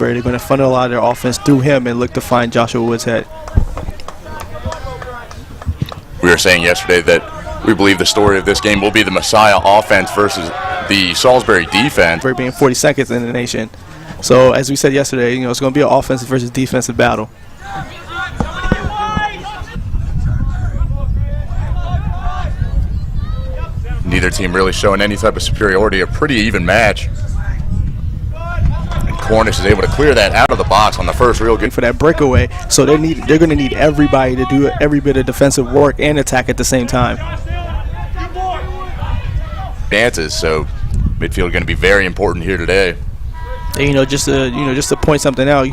Salisbury. They're going to funnel a lot of their offense through him and look to find Joshua Woods' head. We were saying yesterday that we believe the story of this game will be the Messiah offense versus the Salisbury defense. We're being 42nd in the nation. So as we said yesterday, it's going to be an offensive versus defensive battle. Neither team really showing any type of superiority. A pretty even match. And Cornish is able to clear that out of the box on the first real good for that breakaway. So they're going to need everybody to do every bit of defensive work and attack at the same time. Dances, so midfield going to be very important here today. And, just to point something out,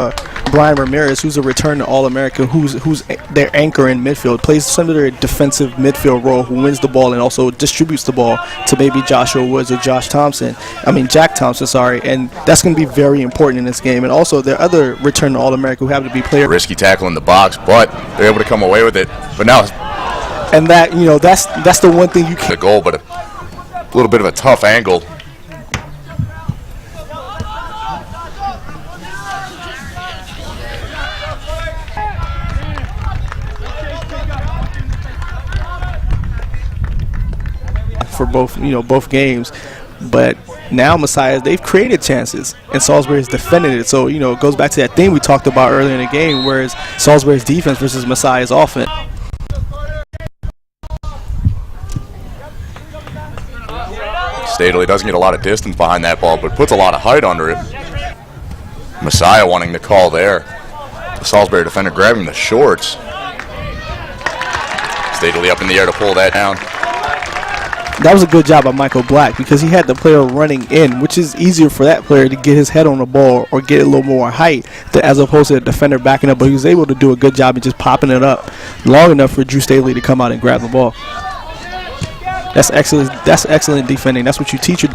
Brian Ramirez, who's a return All-American, who's their anchor in midfield, plays some of their defensive midfield role, who wins the ball and also distributes the ball to maybe Joshua Woods or Jack Thompson, sorry, and that's going to be very important in this game. And also their other return All-American who happen to be players. Risky tackle in the box, but they're able to come away with it. But now, and that that's the one thing you can't. The goal, but a little bit of a tough angle. For both games, but now Messiah, they've created chances and Salisbury has defended it. So it goes back to that thing we talked about earlier in the game, whereas Salisbury's defense versus Messiah's offense. Staedeli doesn't get a lot of distance behind that ball, but puts a lot of height under it. Messiah wanting the call there. The Salisbury defender grabbing the shorts. Staedeli up in the air to pull that down. That was a good job by Michael Black because he had the player running in, which is easier for that player to get his head on the ball or get a little more height as opposed to the defender backing up. But he was able to do a good job of just popping it up long enough for Drew Staedeli to come out and grab the ball. That's excellent. That's excellent defending. That's what you teach your.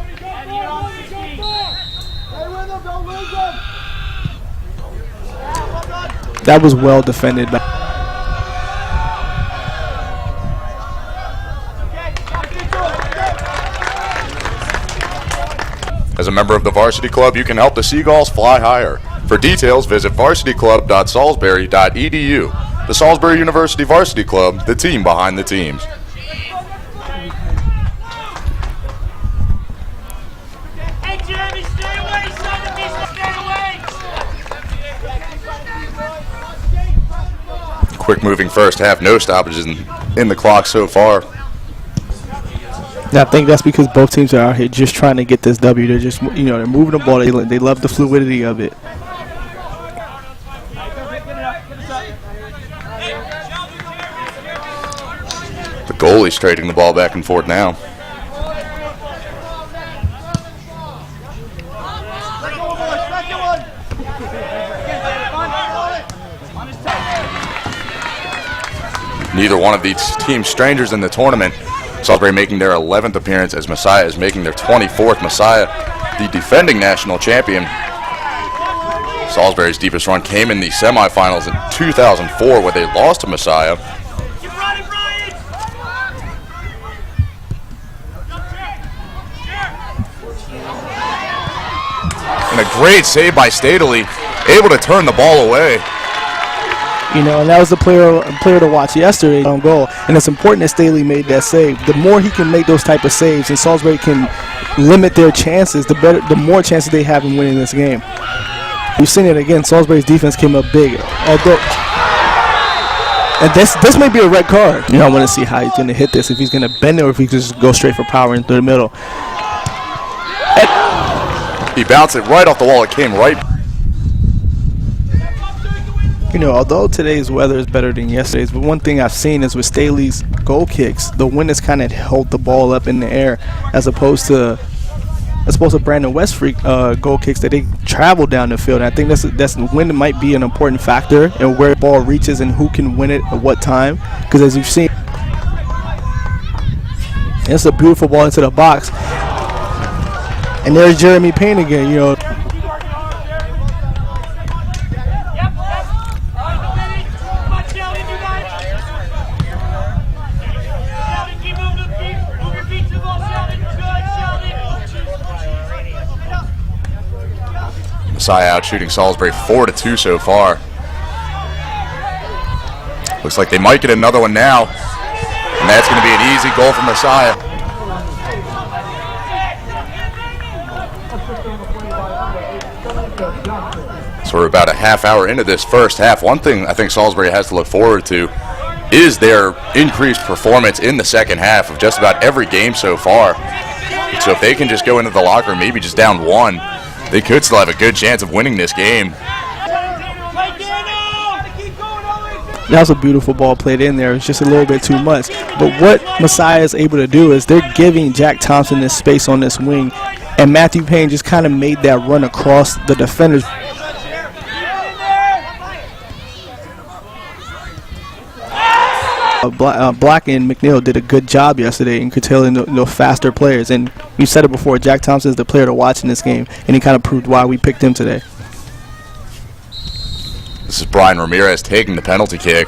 That was well defended. As a member of the Varsity Club, you can help the Seagulls fly higher. For details, visit varsityclub.salisbury.edu. The Salisbury University Varsity Club, the team behind the teams. Hey, Jeremy, stay away, son. Stay away. Quick moving first half, no stoppages in the clock so far. I think that's because both teams are out here just trying to get this W. They're just, they're moving the ball. They love the fluidity of it. The goalie's trading the ball back and forth now. Neither one of these teams strangers in the tournament. Salisbury making their 11th appearance as Messiah is making their 24th. Messiah, the defending national champion. Salisbury's deepest run came in the semifinals in 2004 where they lost to Messiah. And a great save by Staedeli, able to turn the ball away. And that was the player to watch yesterday on goal. And it's important that Staedeli made that save. The more he can make those type of saves and Salisbury can limit their chances, the more chances they have in winning this game. We've seen it again. Salisbury's defense came up big. And this may be a red card. I want to see how he's going to hit this, if he's going to bend it or if he can just go straight for power into the middle. He bounced it right off the wall. It came right. Although today's weather is better than yesterday's, but one thing I've seen is with Staedeli's goal kicks, the wind has kind of held the ball up in the air as opposed to Brandon Westfreak goal kicks that they travel down the field. And I think that's wind might be an important factor in where the ball reaches and who can win it at what time. Because as you've seen, it's a beautiful ball into the box. And there's Jeremy Payne again, Messiah out shooting Salisbury 4-2 so far. Looks like they might get another one now. And that's going to be an easy goal for Messiah. So we're about a half hour into this first half. One thing I think Salisbury has to look forward to is their increased performance in the second half of just about every game so far. So if they can just go into the locker room maybe just down one, they could still have a good chance of winning this game. That was a beautiful ball played in there. It's just a little bit too much. But what Messiah is able to do is they're giving Jack Thompson this space on this wing, and Matthew Payne just kind of made that run across the defenders. Black and McNeil did a good job yesterday in curtailing the faster players. And we said it before, Jack Thompson is the player to watch in this game, and he kind of proved why we picked him today. This is Brian Ramirez taking the penalty kick.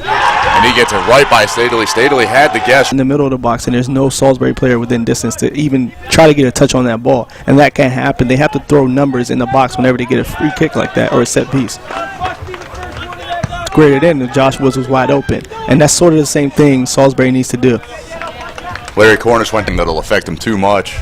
And he gets it right by Staedeli. Staedeli had the guess. In the middle of the box, and there's no Salisbury player within distance to even try to get a touch on that ball. And that can't happen. They have to throw numbers in the box whenever they get a free kick like that or a set piece. Squared it in, and Josh Woods was wide open. And that's sort of the same thing Salisbury needs to do. Larry Cornish went in that'll affect him too much.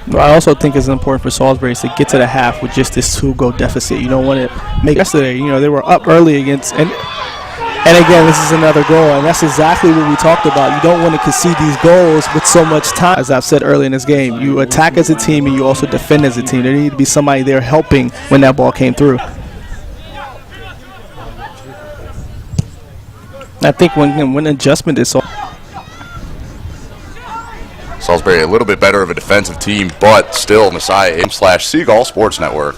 But I also think it's important for Salisbury to get to the half with just this 2-goal deficit. You don't want to make yesterday. You know, they were up early against, and again, this is another goal, and that's exactly what we talked about. You don't want to concede these goals with so much time. As I've said earlier in this game, you attack as a team and you also defend as a team. There needed to be somebody there helping when that ball came through. I think when adjustment is so. Salisbury a little bit better of a defensive team, but still Messiah /Seagull Sports Network.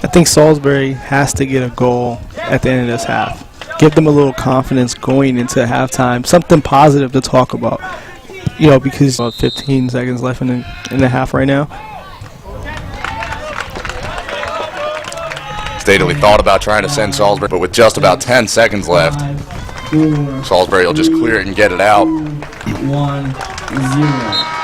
I think Salisbury has to get a goal at the end of this half. Give them a little confidence going into halftime, something positive to talk about. You know, because about 15 seconds left in the half right now. Staedeli thought about trying to send Salisbury, but with just about 10 seconds left, Salisbury will just clear it and get it out. 1-0.